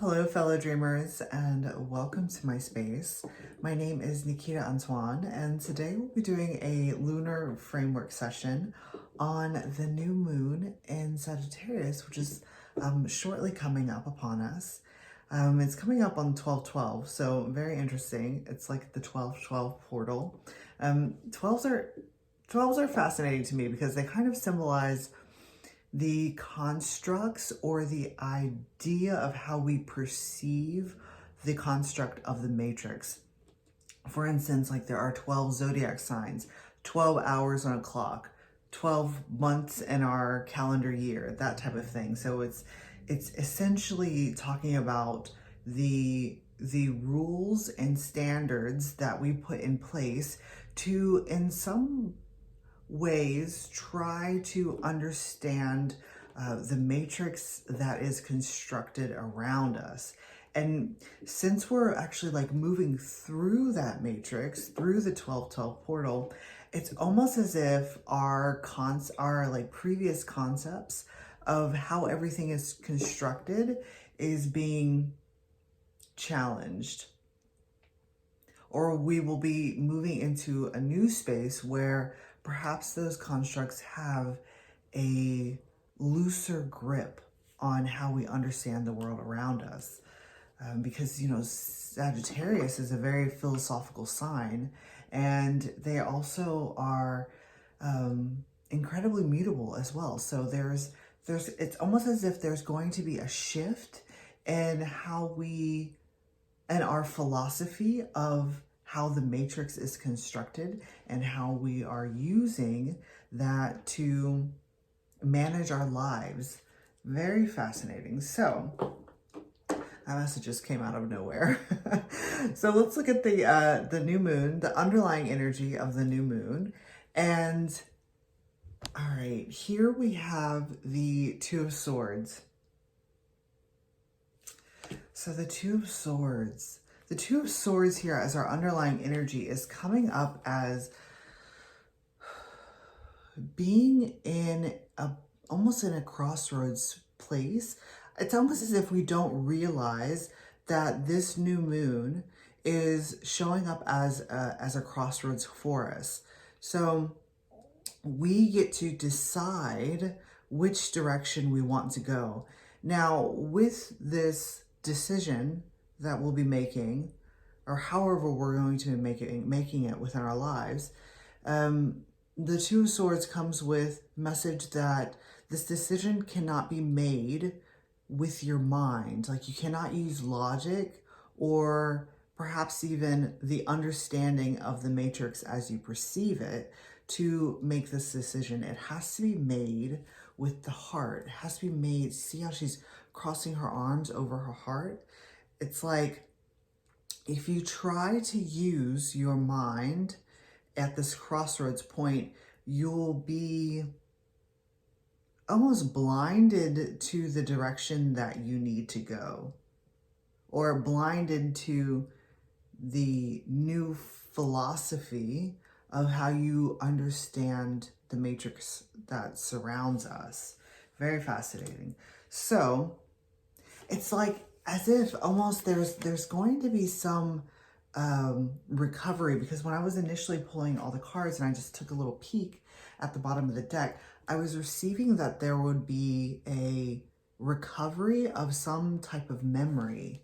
Hello, fellow dreamers, and welcome to my space. My name is Nikita Antoine, and today we'll be doing a lunar framework session on the new moon in Sagittarius, which is shortly coming up upon us. It's coming up on 12/12, so very interesting. It's like the 12/12 portal. 12s are fascinating to me because they kind of symbolize the constructs or the idea of how we perceive the construct of the matrix. For instance, like there are 12 zodiac signs, 12 hours on a clock, 12 months in our calendar year, that type of thing. So it's essentially talking about the rules and standards that we put in place to, in some ways, try to understand the matrix that is constructed around us. And since we're actually like moving through that matrix, through the 12/12 portal, it's almost as if our like previous concepts of how everything is constructed is being challenged. Or we will be moving into a new space where perhaps those constructs have a looser grip on how we understand the world around us. Because, you know, Sagittarius is a very philosophical sign, and they also are incredibly mutable as well. So it's almost as if there's going to be a shift in how we, and our philosophy of how the matrix is constructed and how we are using that to manage our lives. Very fascinating. So that message just came out of nowhere. So let's look at the new moon, the underlying energy of the new moon. And all right, here we have the Two of Swords. So the Two of Swords. The Two of Swords here as our underlying energy is coming up as being in almost in a crossroads place. It's almost as if we don't realize that this new moon is showing up as a crossroads for us. So we get to decide which direction we want to go. Now, with this decision that we'll be making, or however we're going to be making it within our lives, the Two of Swords comes with message that this decision cannot be made with your mind. Like, you cannot use logic or perhaps even the understanding of the matrix as you perceive it to make this decision. It has to be made with the heart. It has to be made. See how she's crossing her arms over her heart? It's like, if you try to use your mind at this crossroads point, you'll be almost blinded to the direction that you need to go, or blinded to the new philosophy of how you understand the matrix that surrounds us. Very fascinating. So it's like as if almost there's going to be some recovery, because when I was initially pulling all the cards and I just took a little peek at the bottom of the deck, I was receiving that there would be a recovery of some type of memory.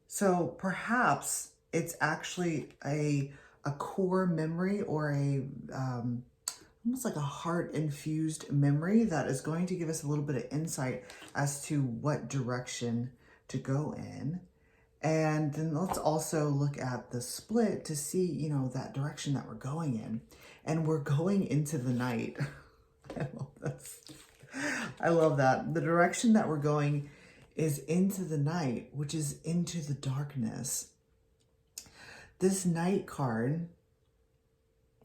So perhaps it's actually a core memory, or a almost like a heart-infused memory that is going to give us a little bit of insight as to what direction to go in. And then let's also look at the split to see, you know, that direction that we're going in. And we're going into the night. I love this. I love that. The direction that we're going is into the night, which is into the darkness. This night card,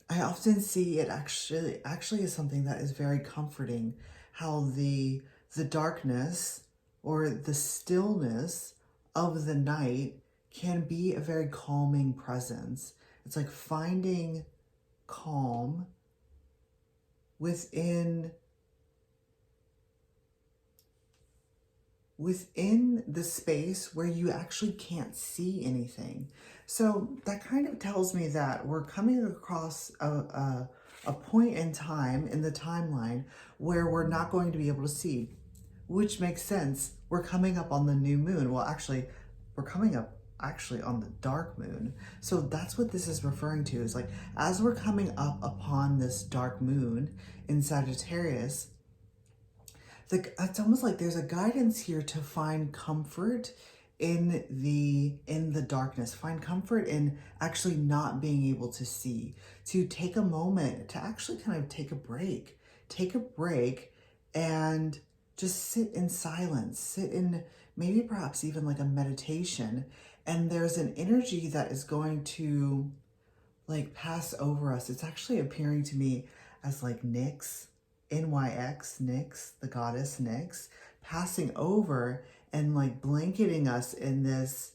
I often see it actually is something that is very comforting. How the darkness or the stillness of the night can be a very calming presence. It's like finding calm within within the space where you actually can't see anything. So that kind of tells me that we're coming across a point in time in the timeline where we're not going to be able to see, which makes sense. We're coming up on the new moon. Well, actually, we're coming up actually on the dark moon. So that's what this is referring to, is like, as we're coming up upon this dark moon in Sagittarius, it's almost like there's a guidance here to find comfort in the darkness, find comfort in actually not being able to see, to take a moment to actually kind of take a break and just sit in silence, sit in maybe perhaps even like a meditation. And there's an energy that is going to like pass over us. It's actually appearing to me as like Nyx, NYX, Nyx, the goddess Nyx, passing over and like blanketing us in this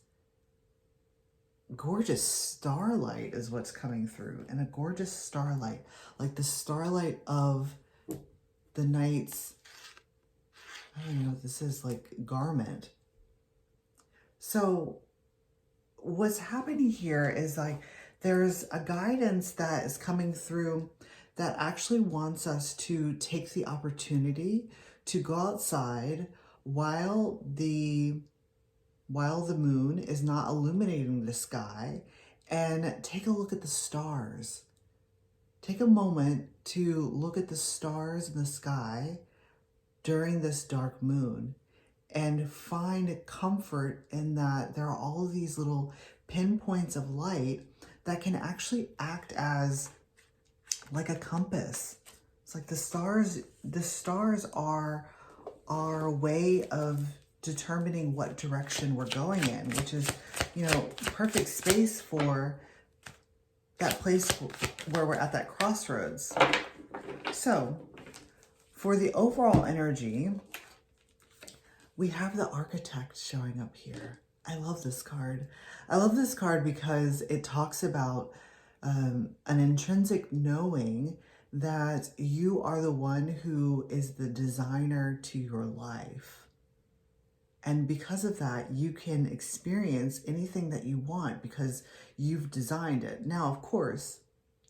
gorgeous starlight is what's coming through. And a gorgeous starlight, like the starlight of the night's, I don't know what this is, like garment. So what's happening here is like there's a guidance that is coming through that actually wants us to take the opportunity to go outside while the moon is not illuminating the sky, and take a look at the stars. Take a moment to look at the stars in the sky during this dark moon and find comfort in that there are all of these little pinpoints of light that can actually act as like a compass. It's like the stars are our way of determining what direction we're going in, which is, you know, perfect space for that place where we're at that crossroads. So for the overall energy, we have the Architect showing up here. I love this card. I love this card because it talks about an intrinsic knowing that you are the one who is the designer to your life. And because of that, you can experience anything that you want because you've designed it. Now, of course,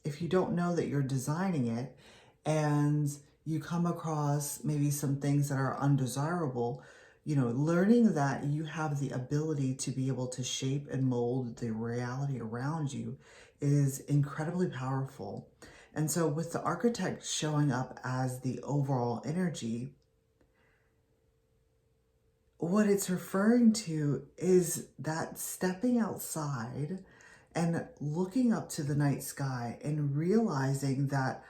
if you don't know that you're designing it and you come across maybe some things that are undesirable, you know, learning that you have the ability to be able to shape and mold the reality around you is incredibly powerful. And so with the Architect showing up as the overall energy, what it's referring to is that stepping outside and looking up to the night sky and realizing that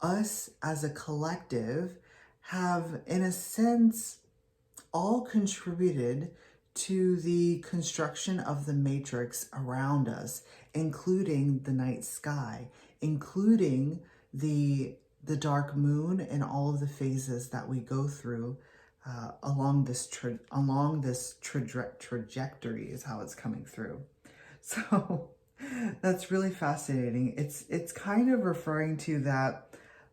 us as a collective have, in a sense, all contributed to the construction of the matrix around us, including the night sky, including the dark moon and all of the phases that we go through along this trajectory is how it's coming through. So that's really fascinating. It's kind of referring to that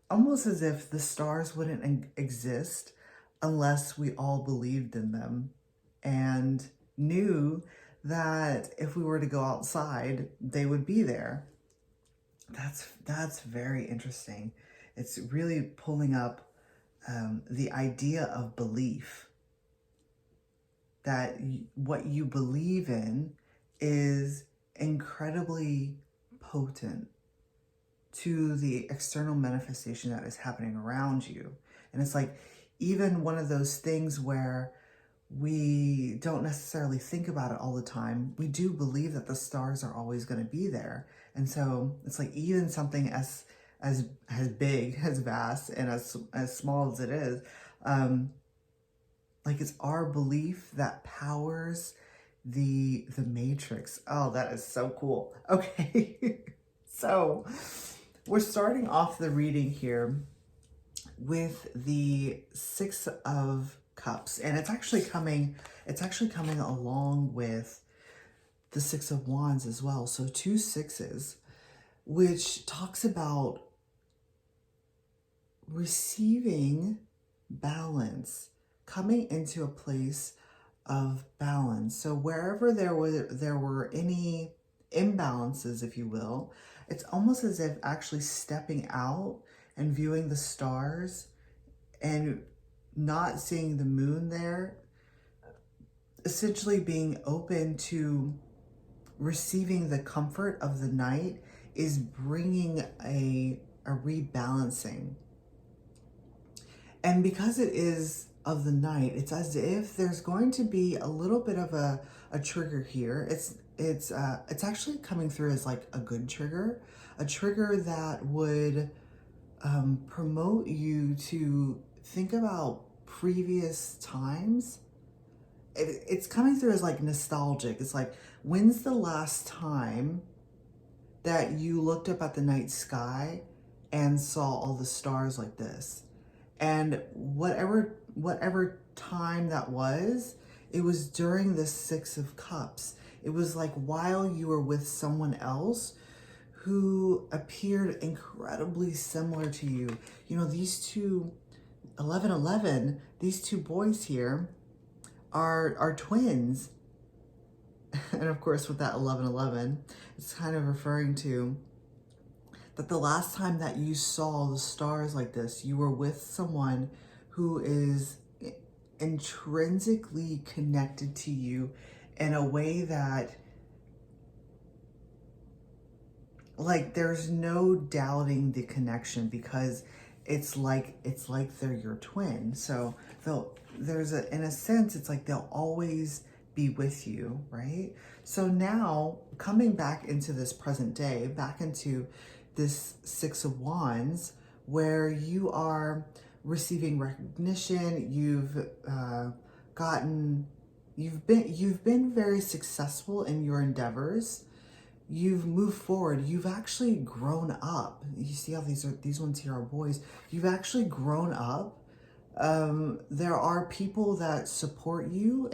almost as if the stars wouldn't exist unless we all believed in them and knew that if we were to go outside, they would be there. That's very interesting. It's really pulling up the idea of belief, that what you believe in is incredibly potent to the external manifestation that is happening around you. And it's like even one of those things where we don't necessarily think about it all the time. We do believe that the stars are always going to be there. And so it's like even something as big, as vast, and as small as it is, like it's our belief that powers the matrix. Oh, that is so cool. Okay. So we're starting off the reading here with the Six of Cups, and it's actually coming along with the Six of Wands as well. So two sixes, which talks about receiving balance, coming into a place of balance. So wherever there were any imbalances, if you will, it's almost as if actually stepping out and viewing the stars and not seeing the moon there, essentially being open to receiving the comfort of the night, is bringing a rebalancing. And because it is of the night, it's as if there's going to be a little bit of a trigger here. It's actually coming through as like a good trigger, a trigger that would promote you to think about previous times. It's coming through as like nostalgic. It's like, when's the last time that you looked up at the night sky and saw all the stars like this? And whatever time that was, it was during the Six of Cups. It was like while you were with someone else who appeared incredibly similar to you. You know, these two, 1111, these two boys here are twins. And of course, with that 1111, it's kind of referring to that the last time that you saw the stars like this, you were with someone who is intrinsically connected to you in a way that, like, there's no doubting the connection, because it's like they're your twin. So in a sense, it's like they'll always be with you, right? So now, coming back into this present day, back into this Six of Wands, where you are receiving recognition, you've been very successful in your endeavors. You've moved forward. You've actually grown up. You see how these ones here are boys. You've actually grown up. There are people that support you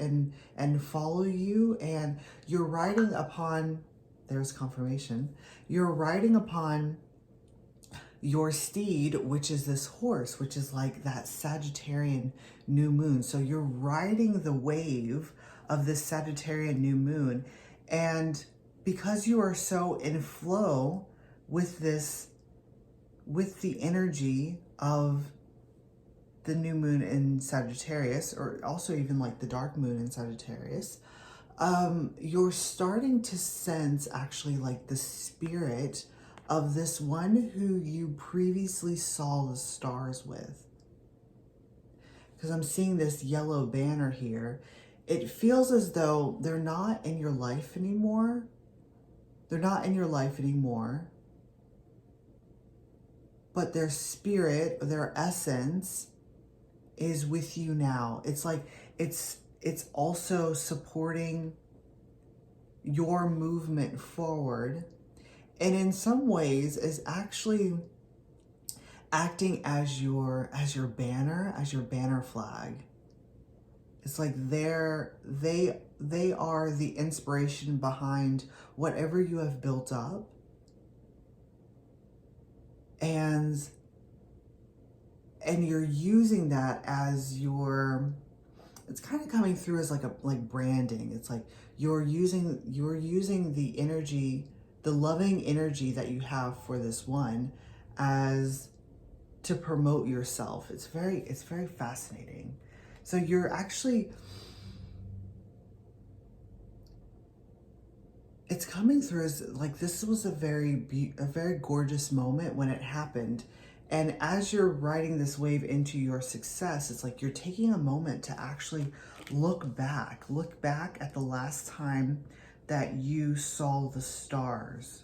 and follow you, and you're riding upon, there's confirmation, you're riding upon your steed, which is this horse, which is like that Sagittarian new moon. So you're riding the wave of this Sagittarian new moon, and because you are so in flow with the energy of the new moon in Sagittarius, or also even like the dark moon in Sagittarius, you're starting to sense actually like the spirit of this one who you previously saw the stars with. Because I'm seeing this yellow banner here. It feels as though they're not in your life anymore. They're not in your life anymore. But their spirit, their essence, is with you now. It's like it's also supporting your movement forward, and in some ways is actually acting as your banner flag. It's like they are the inspiration behind whatever you have built up, and you're using that as your, it's kind of coming through as like branding. It's like you're using the energy, the loving energy that you have for this one, as to promote yourself. It's very fascinating. So you're actually, it's coming through as like this was a very gorgeous moment when it happened. And as you're riding this wave into your success, it's like you're taking a moment to actually look back at the last time that you saw the stars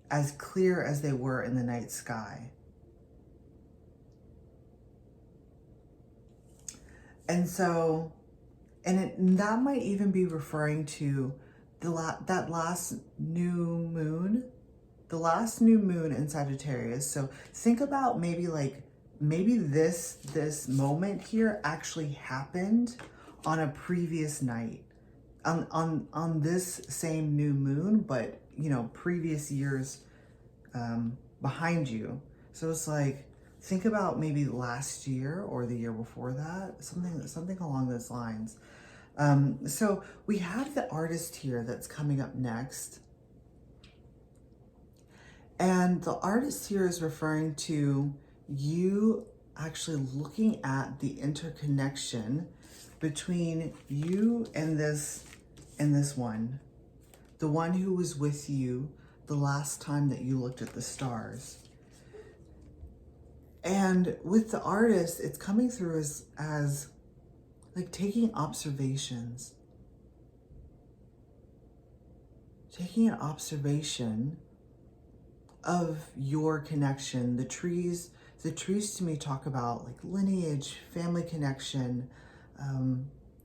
as clear as they were in the night sky. And so, that might even be referring to that last new moon in Sagittarius. So think about maybe this moment here actually happened on a previous night, on this same new moon, but previous years behind you. So it's like, think about maybe last year or the year before that, something along those lines. So we have the artist here that's coming up next. And the artist here is referring to you actually looking at the interconnection between you and this one, the one who was with you the last time that you looked at the stars. And with the artist, it's coming through as like taking observations. Taking an observation of your connection. The trees to me talk about like lineage, family connection,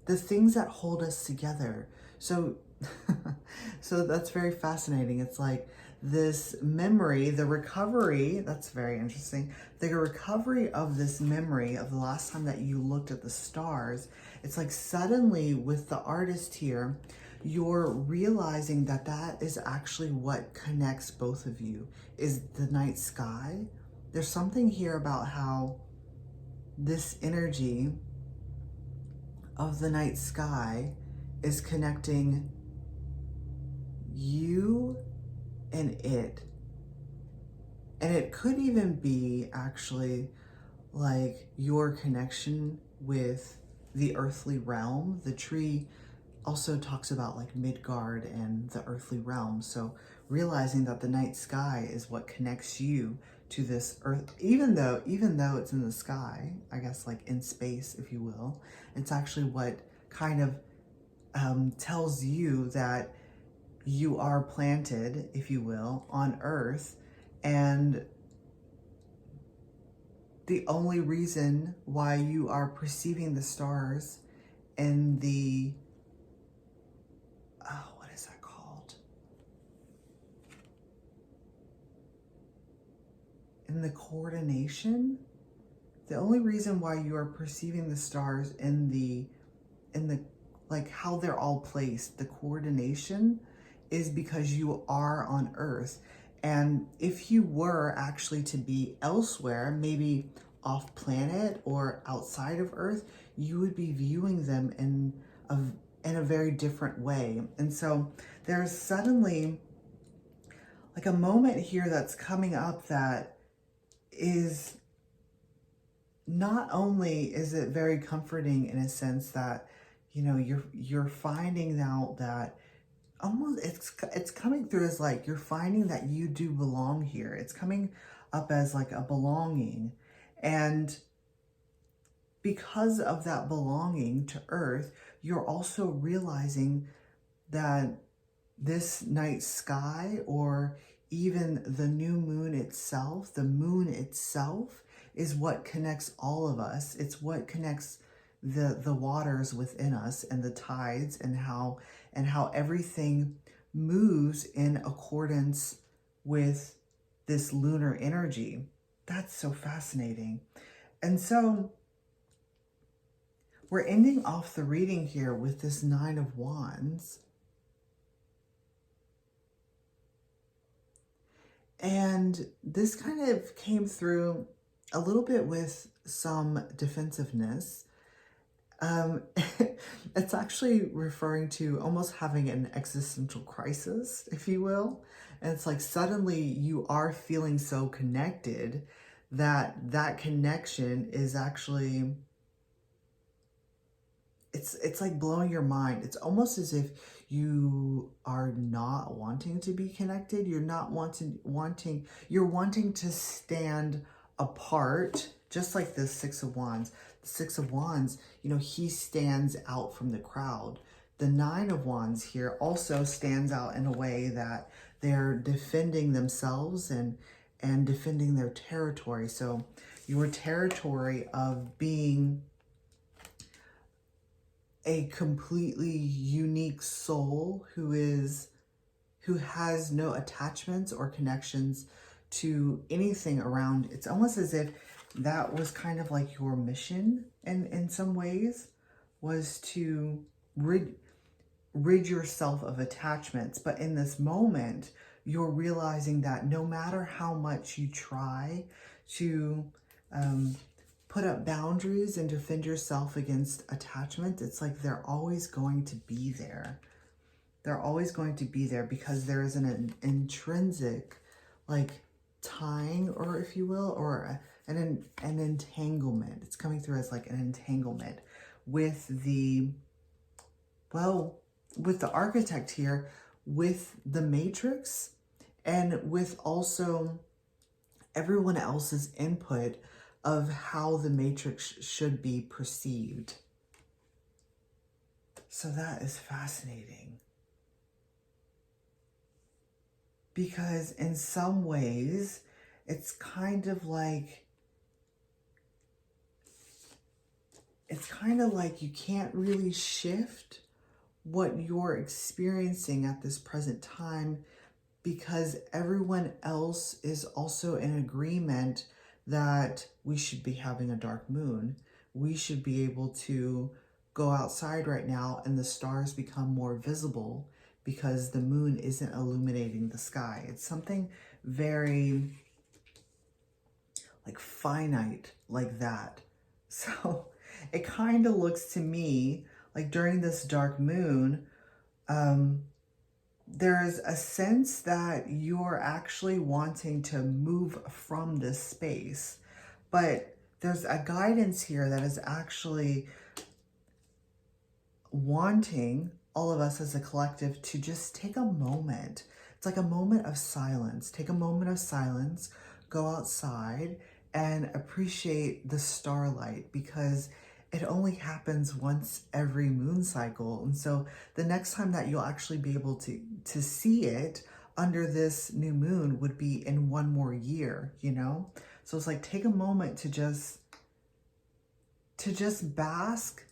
the things that hold us together. So, so that's very fascinating. It's like this memory, the recovery, that's very interesting. The recovery of this memory of the last time that you looked at the stars, it's like suddenly with the artist here, you're realizing that that is actually what connects both of you, is the night sky. There's something here about how this energy of the night sky is connecting you and it. And it could even be actually like your connection with the earthly realm. The tree also talks about like Midgard and the earthly realm. So realizing that the night sky is what connects you to this earth, even though it's in the sky, I guess like in space, if you will, it's actually what kind of tells you that you are planted, if you will, on earth. And the only reason why you are perceiving the stars and the what is that called? In the coordination, the only reason why you are perceiving the stars in the like how they're all placed, the coordination, is because you are on Earth. And if you were actually to be elsewhere, maybe off planet or outside of Earth, you would be viewing them in a very different way. And so there's suddenly like a moment here that's coming up that is not only is it very comforting in a sense that, you know, you're finding out that almost it's coming through as like you're finding that you do belong here. It's coming up as like a belonging. And because of that belonging to Earth, you're also realizing that this night sky, or even the new moon itself, the moon itself, is what connects all of us. It's what connects the waters within us and the tides, and how everything moves in accordance with this lunar energy. That's so fascinating. And so we're ending off the reading here with this Nine of Wands. And this kind of came through a little bit with some defensiveness. It's actually referring to almost having an existential crisis, if you will. And it's like suddenly you are feeling so connected that that connection is actually, it's like blowing your mind. It's almost as if you are not wanting to be connected. You're not you're wanting to stand apart, just like the Six of Wands. The Six of Wands, you know, he stands out from the crowd. The Nine of Wands here also stands out in a way that they're defending themselves and defending their territory. So your territory of being a completely unique soul who has no attachments or connections to anything around. It's almost as if that was kind of like your mission in some ways, was to rid yourself of attachments. But in this moment, you're realizing that no matter how much you try to put up boundaries and defend yourself against attachment. It's like they're always going to be there. They're always going to be there because there is an intrinsic, like, tying, or if you will, or an entanglement. It's coming through as like an entanglement with the, well, with the architect here, with the matrix, and with also everyone else's input of how the matrix should be perceived. So that is fascinating. Because in some ways, it's kind of like, you can't really shift what you're experiencing at this present time, because everyone else is also in agreement that we should be having a dark moon. We should be able to go outside right now and the stars become more visible because the moon isn't illuminating the sky. It's something very like finite like that. So it kind of looks to me like during this dark moon, there's a sense that you're actually wanting to move from this space, but there's a guidance here that is actually wanting all of us as a collective to just take a moment. It's like a moment of silence. Take a moment of silence, go outside and appreciate the starlight, because it only happens once every moon cycle. And so the next time that you'll actually be able to see it under this new moon would be in one more year, you know? So it's like, take a moment to just bask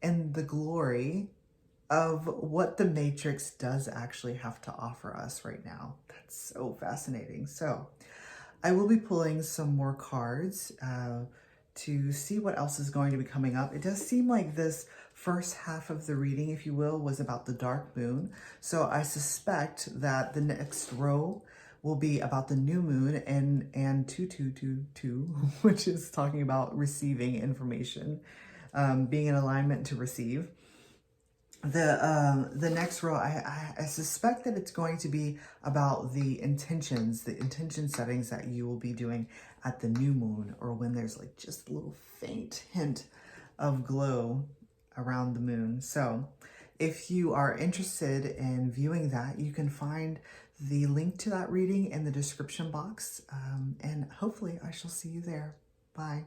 in the glory of what the matrix does actually have to offer us right now. That's so fascinating. So I will be pulling some more cards to see what else is going to be coming up. It does seem like this first half of the reading, if you will, was about the dark moon. So I suspect that the next row will be about the new moon and 2222, which is talking about receiving information, being in alignment to receive. The next row, I suspect that it's going to be about the intention settings that you will be doing at the new moon, or when there's like just a little faint hint of glow around the moon. So if you are interested in viewing that, you can find the link to that reading in the description box, and hopefully I shall see you there. Bye.